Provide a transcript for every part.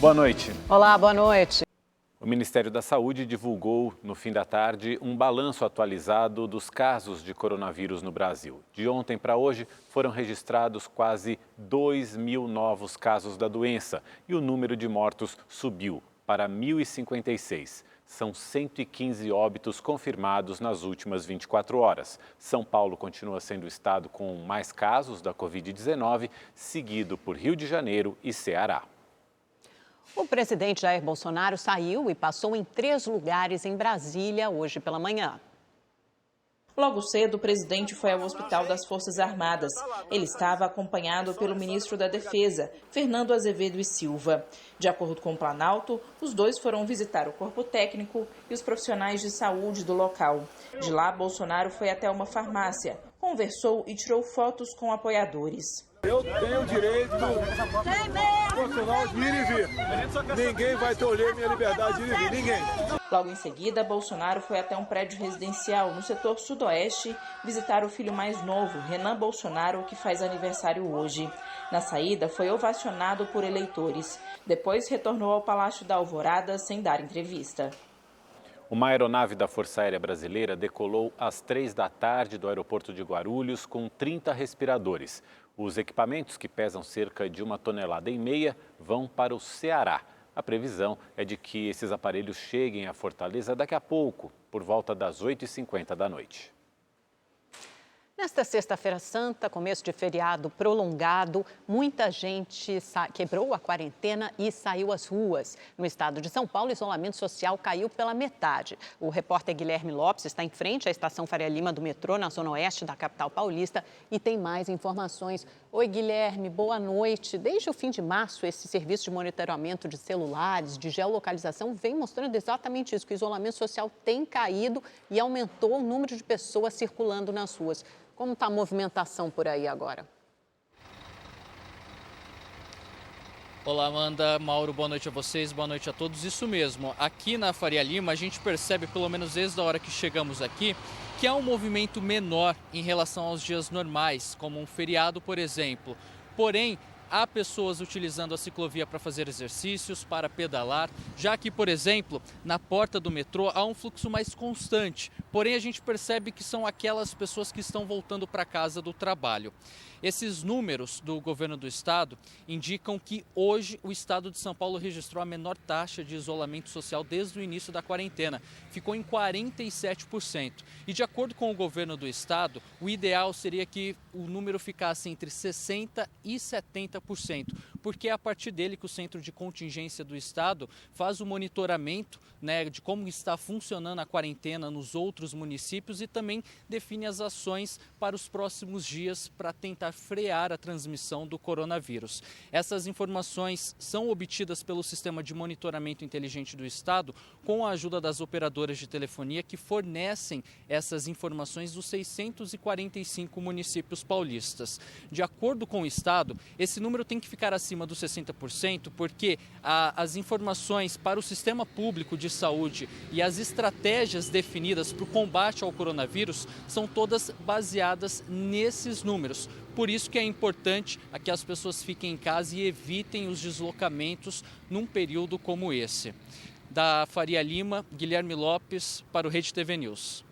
Boa noite. Olá, boa noite. O Ministério da Saúde divulgou, no fim da tarde, um balanço atualizado dos casos de coronavírus no Brasil. De ontem para hoje, foram registrados quase 2.000 novos casos da doença e o número de mortos subiu para 1.056. São 115 óbitos confirmados nas últimas 24 horas. São Paulo continua sendo o estado com mais casos da Covid-19, seguido por Rio de Janeiro e Ceará. O presidente Jair Bolsonaro saiu e passou em 3 lugares em Brasília hoje pela manhã. Logo cedo, o presidente foi ao Hospital das Forças Armadas. Ele estava acompanhado pelo ministro da Defesa, Fernando Azevedo e Silva. De acordo com o Planalto, os dois foram visitar o corpo técnico e os profissionais de saúde do local. De lá, Bolsonaro foi até uma farmácia, conversou e tirou fotos com apoiadores. Eu tenho o direito constitucional de ir e vir. Ninguém vai tolher minha liberdade de ir e vir, ninguém. Logo em seguida, Bolsonaro foi até um prédio residencial no setor sudoeste visitar o filho mais novo, Renan Bolsonaro, que faz aniversário hoje. Na saída, foi ovacionado por eleitores. Depois, retornou ao Palácio da Alvorada sem dar entrevista. Uma aeronave da Força Aérea Brasileira decolou às 3 da tarde do aeroporto de Guarulhos com 30 respiradores. Os equipamentos, que pesam cerca de 1,5 toneladas, vão para o Ceará. A previsão é de que esses aparelhos cheguem à Fortaleza daqui a pouco, por volta das 8h50 da noite. Nesta sexta-feira santa, começo de feriado prolongado, muita gente quebrou a quarentena e saiu às ruas. No estado de São Paulo, o isolamento social caiu pela metade. O repórter Guilherme Lopes está em frente à estação Faria Lima do metrô, na zona oeste da capital paulista, e tem mais informações. Oi, Guilherme, boa noite. Desde o fim de março, esse serviço de monitoramento de celulares, de geolocalização, vem mostrando exatamente isso, que o isolamento social tem caído e aumentou o número de pessoas circulando nas ruas. Como está a movimentação por aí agora? Olá, Amanda, Mauro, boa noite a vocês, boa noite a todos. Isso mesmo, aqui na Faria Lima a gente percebe, pelo menos desde a hora que chegamos aqui, que há um movimento menor em relação aos dias normais, como um feriado, por exemplo. Porém, há pessoas utilizando a ciclovia para fazer exercícios, para pedalar, já que, por exemplo, na porta do metrô há um fluxo mais constante. Porém, a gente percebe que são aquelas pessoas que estão voltando para casa do trabalho. Esses números do governo do estado indicam que hoje o estado de São Paulo registrou a menor taxa de isolamento social desde o início da quarentena. Ficou em 47%. E de acordo com o governo do estado, o ideal seria que o número ficasse entre 60% e 70%, porque é a partir dele que o Centro de Contingência do Estado faz o monitoramento, de como está funcionando a quarentena nos outros municípios e também define as ações para os próximos dias para tentar frear a transmissão do coronavírus. Essas informações são obtidas pelo Sistema de Monitoramento Inteligente do Estado com a ajuda das operadoras de telefonia que fornecem essas informações dos 645 municípios paulistas. De acordo com o Estado, esse número tem que ficar acima dos 60% porque as informações para o sistema público de saúde e as estratégias definidas para o combate ao coronavírus são todas baseadas nesses números. Por isso que é importante que as pessoas fiquem em casa e evitem os deslocamentos num período como esse. Da Faria Lima, Guilherme Lopes, para o Rede TV News.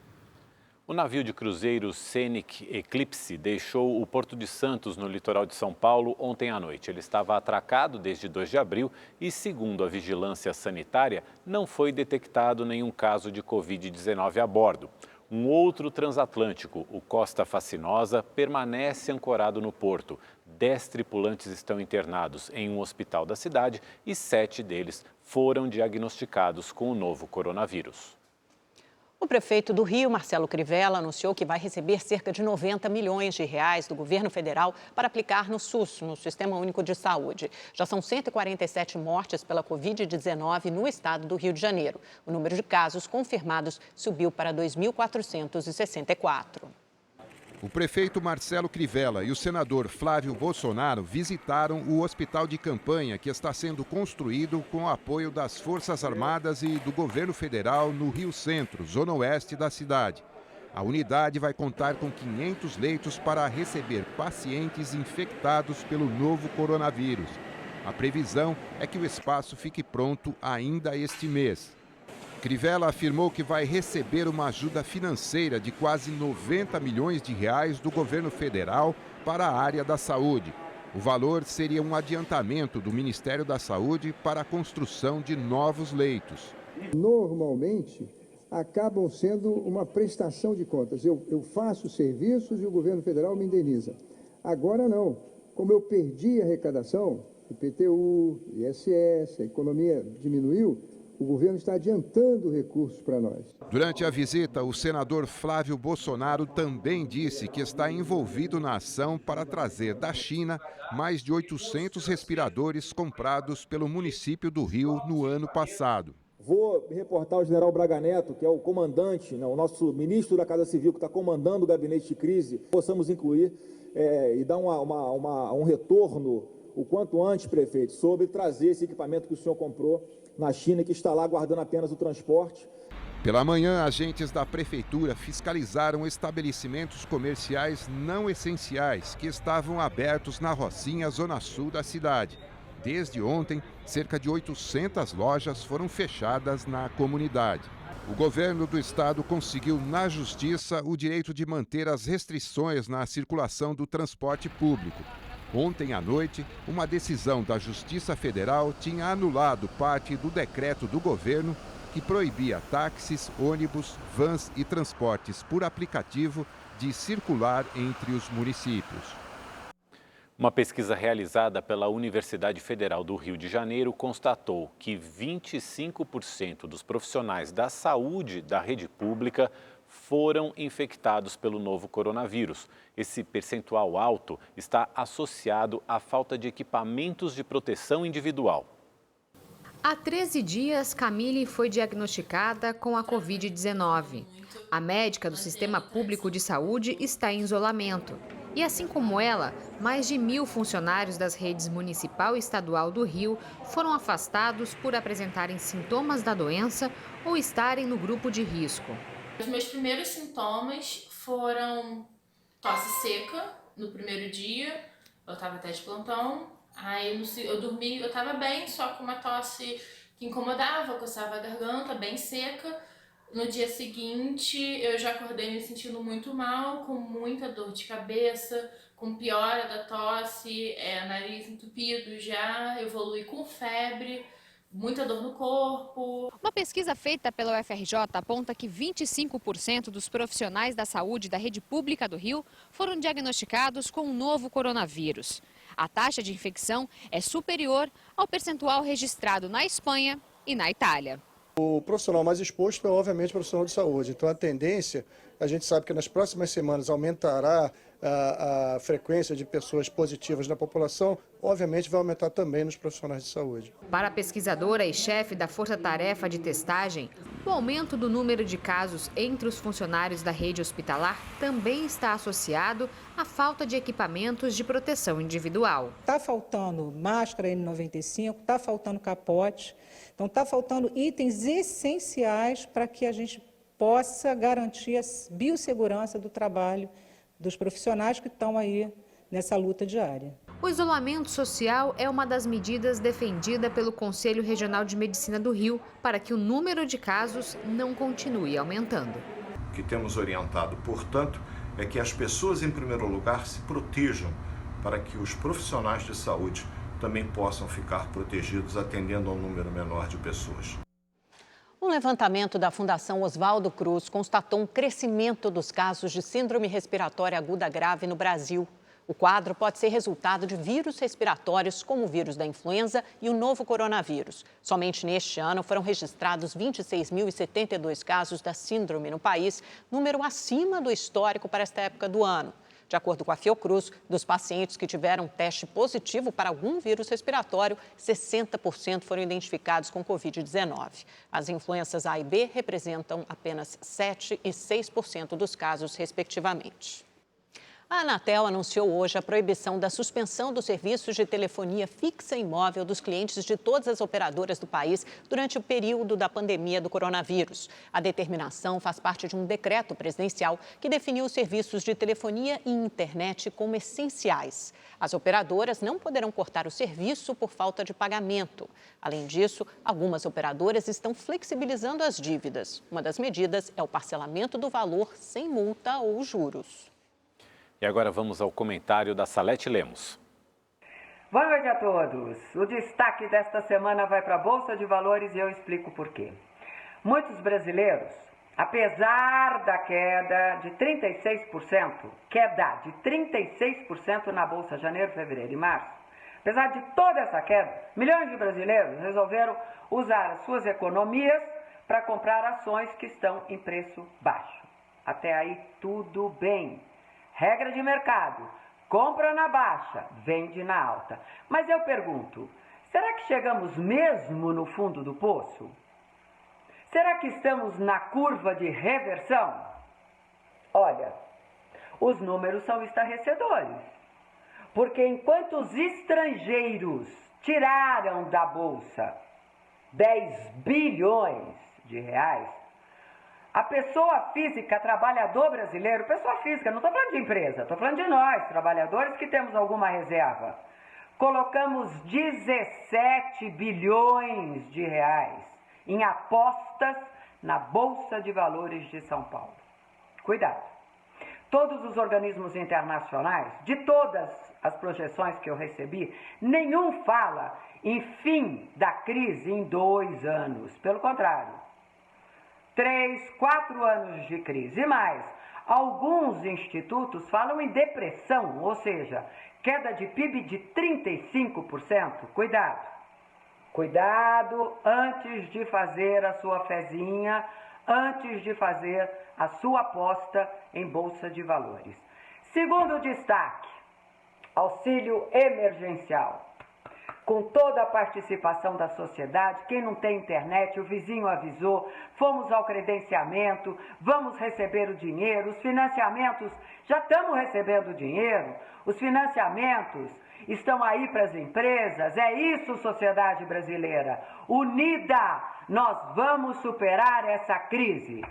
O navio de cruzeiro Scenic Eclipse deixou o Porto de Santos, no litoral de São Paulo, ontem à noite. Ele estava atracado desde 2 de abril e, segundo a vigilância sanitária, não foi detectado nenhum caso de Covid-19 a bordo. Um outro transatlântico, o Costa Fascinosa, permanece ancorado no porto. 10 tripulantes estão internados em um hospital da cidade e 7 deles foram diagnosticados com o novo coronavírus. O prefeito do Rio, Marcelo Crivella, anunciou que vai receber cerca de 90 milhões de reais do governo federal para aplicar no SUS, no Sistema Único de Saúde. Já são 147 mortes pela Covid-19 no estado do Rio de Janeiro. O número de casos confirmados subiu para 2.464. O prefeito Marcelo Crivella e o senador Flávio Bolsonaro visitaram o hospital de campanha que está sendo construído com o apoio das Forças Armadas e do governo federal no Rio Centro, zona oeste da cidade. A unidade vai contar com 500 leitos para receber pacientes infectados pelo novo coronavírus. A previsão é que o espaço fique pronto ainda este mês. Crivella afirmou que vai receber uma ajuda financeira de quase 90 milhões de reais do governo federal para a área da saúde. O valor seria um adiantamento do Ministério da Saúde para a construção de novos leitos. Normalmente, acabam sendo uma prestação de contas. Eu faço serviços e o governo federal me indeniza. Agora não. Como eu perdi a arrecadação, IPTU, ISS, a economia diminuiu, o governo está adiantando recursos para nós. Durante a visita, o senador Flávio Bolsonaro também disse que está envolvido na ação para trazer da China mais de 800 respiradores comprados pelo município do Rio no ano passado. Vou reportar ao general Braga Neto, que é o comandante, o nosso ministro da Casa Civil, que está comandando o gabinete de crise, possamos incluir e dar um retorno o quanto antes, prefeito, sobre trazer esse equipamento que o senhor comprou na China, que está lá aguardando apenas o transporte. Pela manhã, agentes da prefeitura fiscalizaram estabelecimentos comerciais não essenciais que estavam abertos na Rocinha, zona sul da cidade. Desde ontem, cerca de 800 lojas foram fechadas na comunidade. O governo do estado conseguiu na justiça o direito de manter as restrições na circulação do transporte público. Ontem à noite, uma decisão da Justiça Federal tinha anulado parte do decreto do governo que proibia táxis, ônibus, vans e transportes por aplicativo de circular entre os municípios. Uma pesquisa realizada pela Universidade Federal do Rio de Janeiro constatou que 25% dos profissionais da saúde da rede pública foram infectados pelo novo coronavírus. Esse percentual alto está associado à falta de equipamentos de proteção individual. Há 13 dias, Camille foi diagnosticada com a Covid-19. A médica do Sistema Público de Saúde está em isolamento. E assim como ela, mais de 1.000 funcionários das redes municipal e estadual do Rio foram afastados por apresentarem sintomas da doença ou estarem no grupo de risco. Os meus primeiros sintomas foram tosse seca no primeiro dia, eu estava até de plantão, aí eu dormi, eu estava bem, só com uma tosse que incomodava, coçava a garganta, bem seca. No dia seguinte eu já acordei me sentindo muito mal, com muita dor de cabeça, com piora da tosse, nariz entupido já, evolui com febre. Muita dor no corpo. Uma pesquisa feita pela UFRJ aponta que 25% dos profissionais da saúde da rede pública do Rio foram diagnosticados com o novo coronavírus. A taxa de infecção é superior ao percentual registrado na Espanha e na Itália. O profissional mais exposto é, obviamente, o profissional de saúde. Então, a tendência, a gente sabe que nas próximas semanas aumentará a frequência de pessoas positivas na população, obviamente vai aumentar também nos profissionais de saúde. Para a pesquisadora e chefe da Força-Tarefa de Testagem, o aumento do número de casos entre os funcionários da rede hospitalar também está associado à falta de equipamentos de proteção individual. Está faltando máscara N95, está faltando capote, então está faltando itens essenciais para que a gente possa garantir a biossegurança do trabalho dos profissionais que estão aí nessa luta diária. O isolamento social é uma das medidas defendida pelo Conselho Regional de Medicina do Rio para que o número de casos não continue aumentando. O que temos orientado, portanto, é que as pessoas, em primeiro lugar, se protejam para que os profissionais de saúde também possam ficar protegidos, atendendo a um número menor de pessoas. Um levantamento da Fundação Oswaldo Cruz constatou um crescimento dos casos de síndrome respiratória aguda grave no Brasil. O quadro pode ser resultado de vírus respiratórios como o vírus da influenza e o novo coronavírus. Somente neste ano foram registrados 26.072 casos da síndrome no país, número acima do histórico para esta época do ano. De acordo com a Fiocruz, dos pacientes que tiveram teste positivo para algum vírus respiratório, 60% foram identificados com Covid-19. As influenças A e B representam apenas 7% e 6% dos casos, respectivamente. A Anatel anunciou hoje a proibição da suspensão dos serviços de telefonia fixa e móvel dos clientes de todas as operadoras do país durante o período da pandemia do coronavírus. A determinação faz parte de um decreto presidencial que definiu os serviços de telefonia e internet como essenciais. As operadoras não poderão cortar o serviço por falta de pagamento. Além disso, algumas operadoras estão flexibilizando as dívidas. Uma das medidas é o parcelamento do valor sem multa ou juros. E agora vamos ao comentário da Salete Lemos. Boa noite a todos. O destaque desta semana vai para a Bolsa de Valores e eu explico por quê. Muitos brasileiros, apesar da queda de 36% na Bolsa janeiro, fevereiro e março, apesar de toda essa queda, milhões de brasileiros resolveram usar as suas economias para comprar ações que estão em preço baixo. Até aí tudo bem. Regra de mercado, compra na baixa, vende na alta. Mas eu pergunto, será que chegamos mesmo no fundo do poço? Será que estamos na curva de reversão? Olha, os números são estarrecedores. Porque enquanto os estrangeiros tiraram da Bolsa 10 bilhões de reais, a pessoa física, trabalhador brasileiro, pessoa física, não estou falando de empresa, estou falando de nós, trabalhadores que temos alguma reserva, colocamos 17 bilhões de reais em apostas na Bolsa de Valores de São Paulo. Cuidado! Todos os organismos internacionais, de todas as projeções que eu recebi, nenhum fala em fim da crise em 2 anos, pelo contrário. 3, 4 anos de crise. E mais, alguns institutos falam em depressão, ou seja, queda de PIB de 35%. Cuidado. Cuidado antes de fazer a sua fezinha, antes de fazer a sua aposta em Bolsa de Valores. Segundo destaque, auxílio emergencial. Com toda a participação da sociedade, quem não tem internet, o vizinho avisou, fomos ao credenciamento, vamos receber o dinheiro, os financiamentos, já estamos recebendo dinheiro, os financiamentos estão aí para as empresas, é isso, sociedade brasileira. Unida, nós vamos superar essa crise.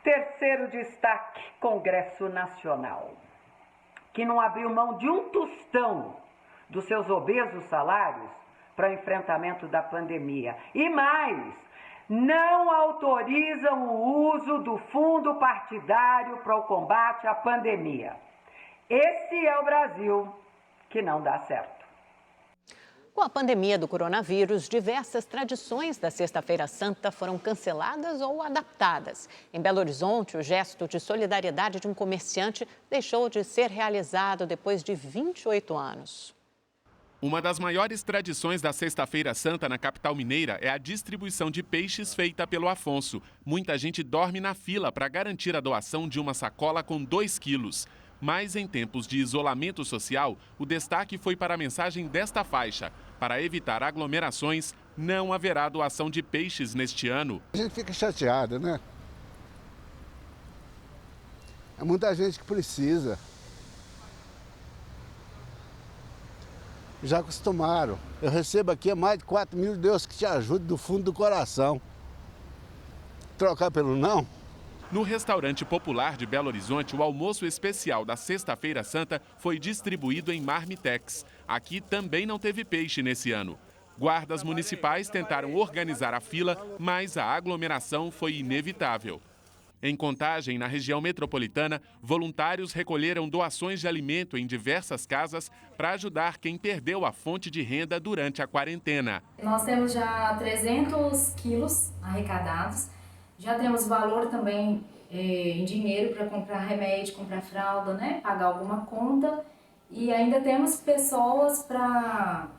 Terceiro destaque, Congresso Nacional, que não abriu mão de um tostão dos seus obesos salários para o enfrentamento da pandemia. E mais, não autorizam o uso do fundo partidário para o combate à pandemia. Esse é o Brasil que não dá certo. Com a pandemia do coronavírus, diversas tradições da Sexta-feira Santa foram canceladas ou adaptadas. Em Belo Horizonte, o gesto de solidariedade de um comerciante deixou de ser realizado depois de 28 anos. Uma das maiores tradições da Sexta-feira Santa na capital mineira é a distribuição de peixes feita pelo Afonso. Muita gente dorme na fila para garantir a doação de uma sacola com 2 quilos. Mas em tempos de isolamento social, o destaque foi para a mensagem desta faixa. Para evitar aglomerações, não haverá doação de peixes neste ano. A gente fica chateado, né? É muita gente que precisa. Já acostumaram. Eu recebo aqui mais de 4 mil, Deus que te ajude do fundo do coração. Trocar pelo não? No restaurante popular de Belo Horizonte, o almoço especial da Sexta-feira Santa foi distribuído em marmitex. Aqui também não teve peixe nesse ano. Guardas municipais tentaram organizar a fila, mas a aglomeração foi inevitável. Em Contagem, na região metropolitana, voluntários recolheram doações de alimento em diversas casas para ajudar quem perdeu a fonte de renda durante a quarentena. Nós temos já 300 quilos arrecadados, já temos valor também em dinheiro para comprar remédio, comprar fralda, né? Pagar alguma conta. E ainda temos pessoas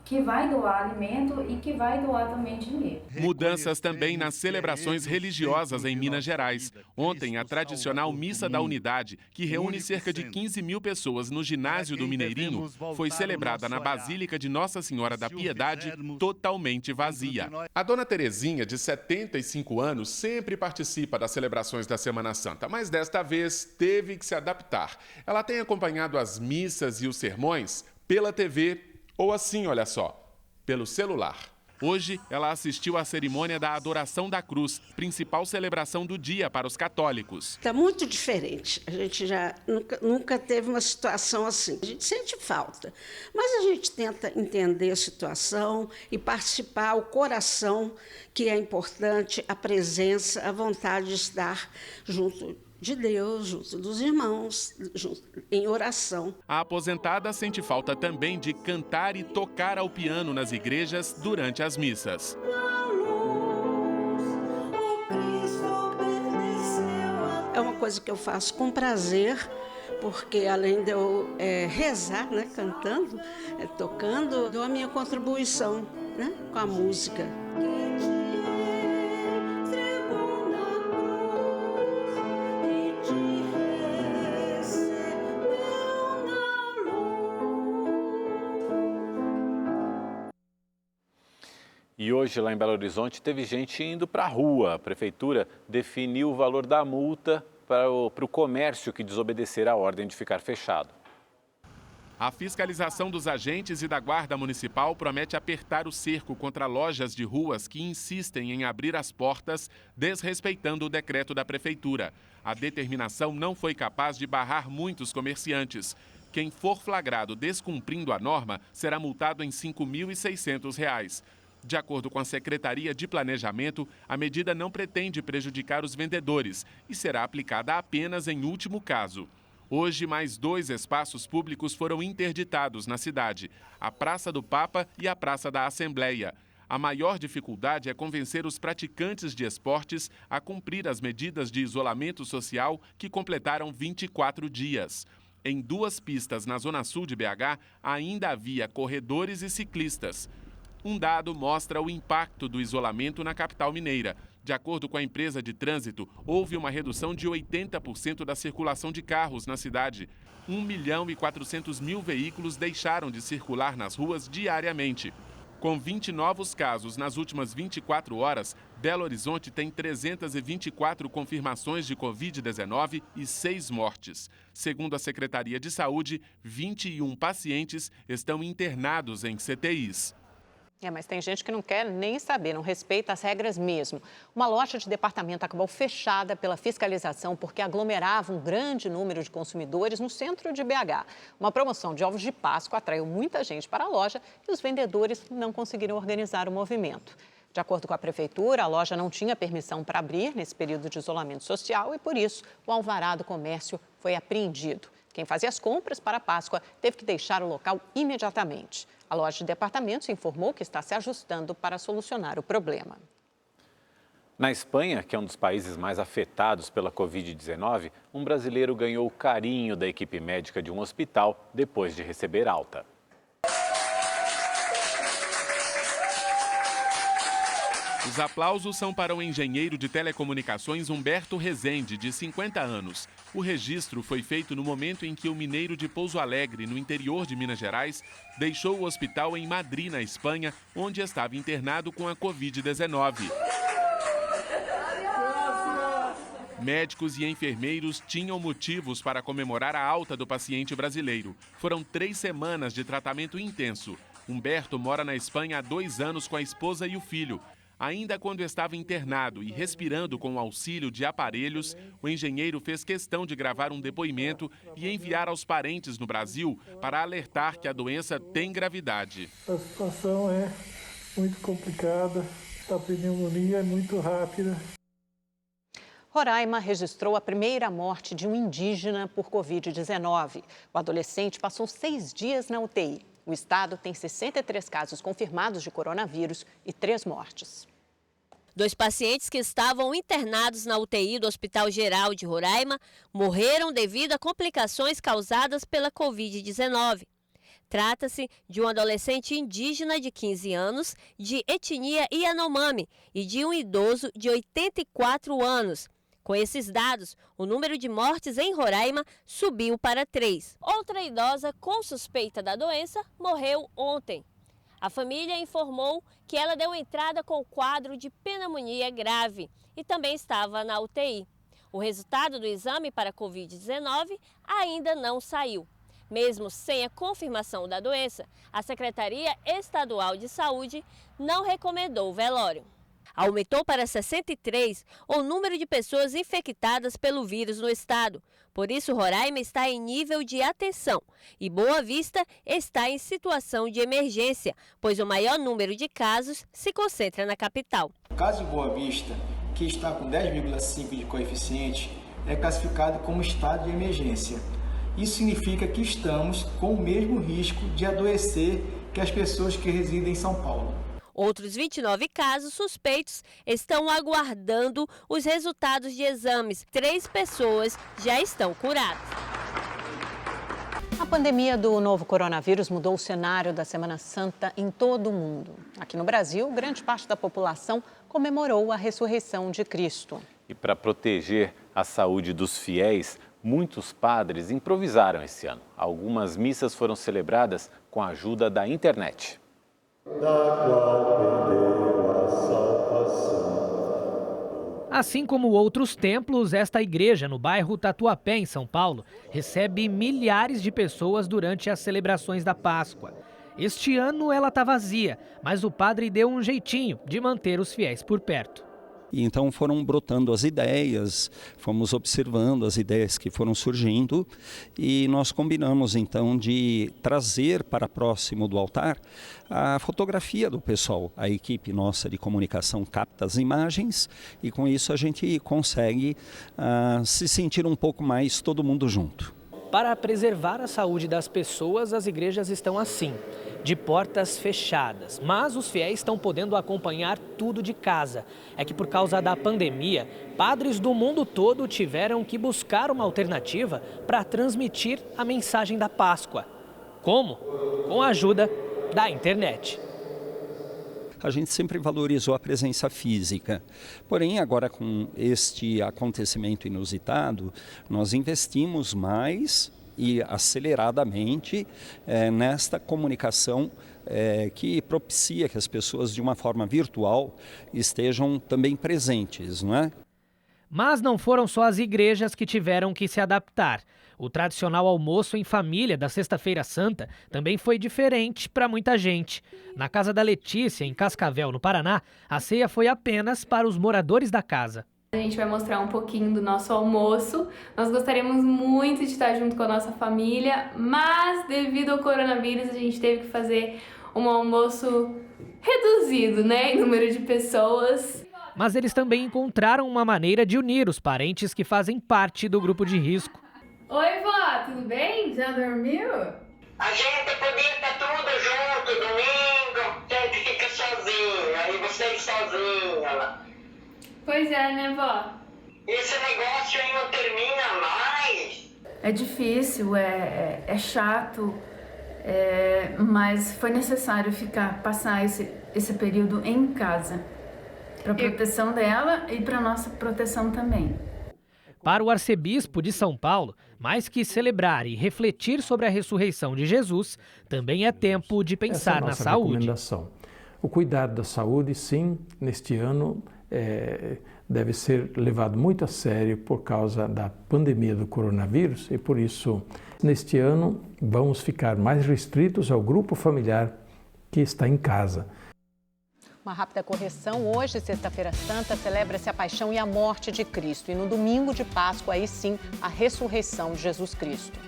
que vai doar alimento e que vai doar também dinheiro. Mudanças também nas celebrações religiosas em Minas Gerais. Ontem, a tradicional Missa da Unidade, que reúne cerca de 15 mil pessoas no ginásio do Mineirinho, foi celebrada na Basílica de Nossa Senhora da Piedade, totalmente vazia. A dona Terezinha, de 75 anos, sempre participa das celebrações da Semana Santa, mas desta vez teve que se adaptar. Ela tem acompanhado as missas e os sermões pela TV ou assim, olha só, pelo celular. Hoje, ela assistiu à cerimônia da Adoração da Cruz, principal celebração do dia para os católicos. Está muito diferente. A gente já nunca teve uma situação assim. A gente sente falta, mas a gente tenta entender a situação e participar, o coração, que é importante, a presença, a vontade de estar junto de Deus, junto dos irmãos, em oração. A aposentada sente falta também de cantar e tocar ao piano nas igrejas durante as missas. É uma coisa que eu faço com prazer, porque além de eu rezar, né, cantando, tocando, dou a minha contribuição, né, com a música. E hoje, lá em Belo Horizonte, teve gente indo para a rua. A prefeitura definiu o valor da multa para o comércio que desobedecer a ordem de ficar fechado. A fiscalização dos agentes e da Guarda Municipal promete apertar o cerco contra lojas de ruas que insistem em abrir as portas, desrespeitando o decreto da prefeitura. A determinação não foi capaz de barrar muitos comerciantes. Quem for flagrado descumprindo a norma será multado em R$ 5.600. De acordo com a Secretaria de Planejamento, a medida não pretende prejudicar os vendedores e será aplicada apenas em último caso. Hoje, mais 2 espaços públicos foram interditados na cidade: a Praça do Papa e a Praça da Assembleia. A maior dificuldade é convencer os praticantes de esportes a cumprir as medidas de isolamento social que completaram 24 dias. Em 2 pistas na zona sul de BH, ainda havia corredores e ciclistas. Um dado mostra o impacto do isolamento na capital mineira. De acordo com a empresa de trânsito, houve uma redução de 80% da circulação de carros na cidade. 1.400.000 veículos deixaram de circular nas ruas diariamente. Com 20 novos casos nas últimas 24 horas, Belo Horizonte tem 324 confirmações de Covid-19 e 6 mortes. Segundo a Secretaria de Saúde, 21 pacientes estão internados em CTIs. Mas tem gente que não quer nem saber, não respeita as regras mesmo. Uma loja de departamento acabou fechada pela fiscalização porque aglomerava um grande número de consumidores no centro de BH. Uma promoção de ovos de Páscoa atraiu muita gente para a loja e os vendedores não conseguiram organizar o movimento. De acordo com a prefeitura, a loja não tinha permissão para abrir nesse período de isolamento social e, por isso, o alvará do comércio foi apreendido. Quem fazia as compras para a Páscoa teve que deixar o local imediatamente. A loja de departamentos informou que está se ajustando para solucionar o problema. Na Espanha, que é um dos países mais afetados pela Covid-19, um brasileiro ganhou o carinho da equipe médica de um hospital depois de receber alta. Os aplausos são para o engenheiro de telecomunicações Humberto Rezende, de 50 anos. O registro foi feito no momento em que o mineiro de Pouso Alegre, no interior de Minas Gerais, deixou o hospital em Madrid, na Espanha, onde estava internado com a Covid-19. Médicos e enfermeiros tinham motivos para comemorar a alta do paciente brasileiro. Foram 3 semanas de tratamento intenso. Humberto mora na Espanha há 2 anos com a esposa e o filho. Ainda quando estava internado e respirando com o auxílio de aparelhos, o engenheiro fez questão de gravar um depoimento e enviar aos parentes no Brasil para alertar que a doença tem gravidade. A situação é muito complicada, a pneumonia é muito rápida. Roraima registrou a primeira morte de um indígena por Covid-19. O adolescente passou 6 dias na UTI. O estado tem 63 casos confirmados de coronavírus e 3 mortes. 2 pacientes que estavam internados na UTI do Hospital Geral de Roraima morreram devido a complicações causadas pela Covid-19. Trata-se de um adolescente indígena de 15 anos, de etnia Yanomami, e de um idoso de 84 anos. Com esses dados, o número de mortes em Roraima subiu para 3. Outra idosa com suspeita da doença morreu ontem. A família informou que ela deu entrada com quadro de pneumonia grave e também estava na UTI. O resultado do exame para a Covid-19 ainda não saiu. Mesmo sem a confirmação da doença, a Secretaria Estadual de Saúde não recomendou o velório. Aumentou para 63 o número de pessoas infectadas pelo vírus no estado. Por isso, Roraima está em nível de atenção e Boa Vista está em situação de emergência, pois o maior número de casos se concentra na capital. O caso de Boa Vista, que está com 10,5 de coeficiente, é classificado como estado de emergência. Isso significa que estamos com o mesmo risco de adoecer que as pessoas que residem em São Paulo. Outros 29 casos suspeitos estão aguardando os resultados de exames. 3 pessoas já estão curadas. A pandemia do novo coronavírus mudou o cenário da Semana Santa em todo o mundo. Aqui no Brasil, grande parte da população comemorou a ressurreição de Cristo. E para proteger a saúde dos fiéis, muitos padres improvisaram esse ano. Algumas missas foram celebradas com a ajuda da internet. Da qual perdeu a salvação. Assim como outros templos, esta igreja no bairro Tatuapé, em São Paulo, recebe milhares de pessoas durante as celebrações da Páscoa. Este ano ela está vazia, mas o padre deu um jeitinho de manter os fiéis por perto. E então foram brotando as ideias, fomos observando as ideias que foram surgindo e nós combinamos então de trazer para próximo do altar a fotografia do pessoal. A equipe nossa de comunicação capta as imagens e com isso a gente consegue se sentir um pouco mais todo mundo junto. Para preservar a saúde das pessoas, as igrejas estão assim, de portas fechadas. Mas os fiéis estão podendo acompanhar tudo de casa. É que por causa da pandemia, padres do mundo todo tiveram que buscar uma alternativa para transmitir a mensagem da Páscoa. Como? Com a ajuda da internet. A gente sempre valorizou a presença física. Porém, agora com este acontecimento inusitado, nós investimos mais e aceleradamente nesta comunicação que propicia que as pessoas, de uma forma virtual, estejam também presentes, não é? Mas não foram só as igrejas que tiveram que se adaptar. O tradicional almoço em família da Sexta-feira Santa também foi diferente para muita gente. Na casa da Letícia, em Cascavel, no Paraná, a ceia foi apenas para os moradores da casa. A gente vai mostrar um pouquinho do nosso almoço. Nós gostaríamos muito de estar junto com a nossa família, mas devido ao coronavírus a gente teve que fazer um almoço reduzido, né, em número de pessoas. Mas eles também encontraram uma maneira de unir os parentes que fazem parte do grupo de risco. Oi, vó, tudo bem? Já dormiu? A gente podia estar tudo junto, domingo, a gente fica sozinho, aí vocês sozinha lá. Pois é, né, vó? Esse negócio aí não termina mais. É difícil, é chato, mas foi necessário passar esse período em casa. Para a proteção dela e para a nossa proteção também. Para o arcebispo de São Paulo, mais que celebrar e refletir sobre a ressurreição de Jesus, também é tempo de pensar na saúde. Recomendação. O cuidado da saúde, sim, neste ano deve ser levado muito a sério por causa da pandemia do coronavírus e por isso, neste ano, vamos ficar mais restritos ao grupo familiar que está em casa. Uma rápida correção, hoje, Sexta-feira Santa, celebra-se a paixão e a morte de Cristo. E no domingo de Páscoa, aí sim, a ressurreição de Jesus Cristo.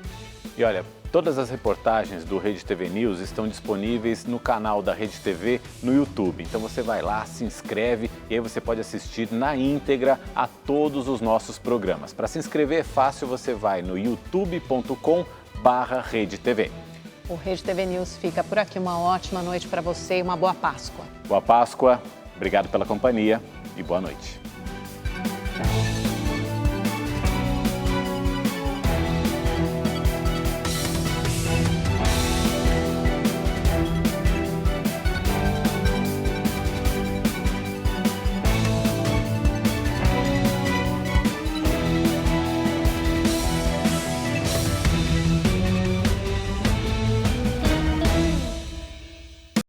E olha, todas as reportagens do Rede TV News estão disponíveis no canal da Rede TV no YouTube. Então você vai lá, se inscreve e aí você pode assistir na íntegra a todos os nossos programas. Para se inscrever é fácil, você vai no youtube.com/redetv. O Rede TV News fica por aqui. Uma ótima noite para você e uma boa Páscoa. Boa Páscoa, obrigado pela companhia e boa noite. Tchau.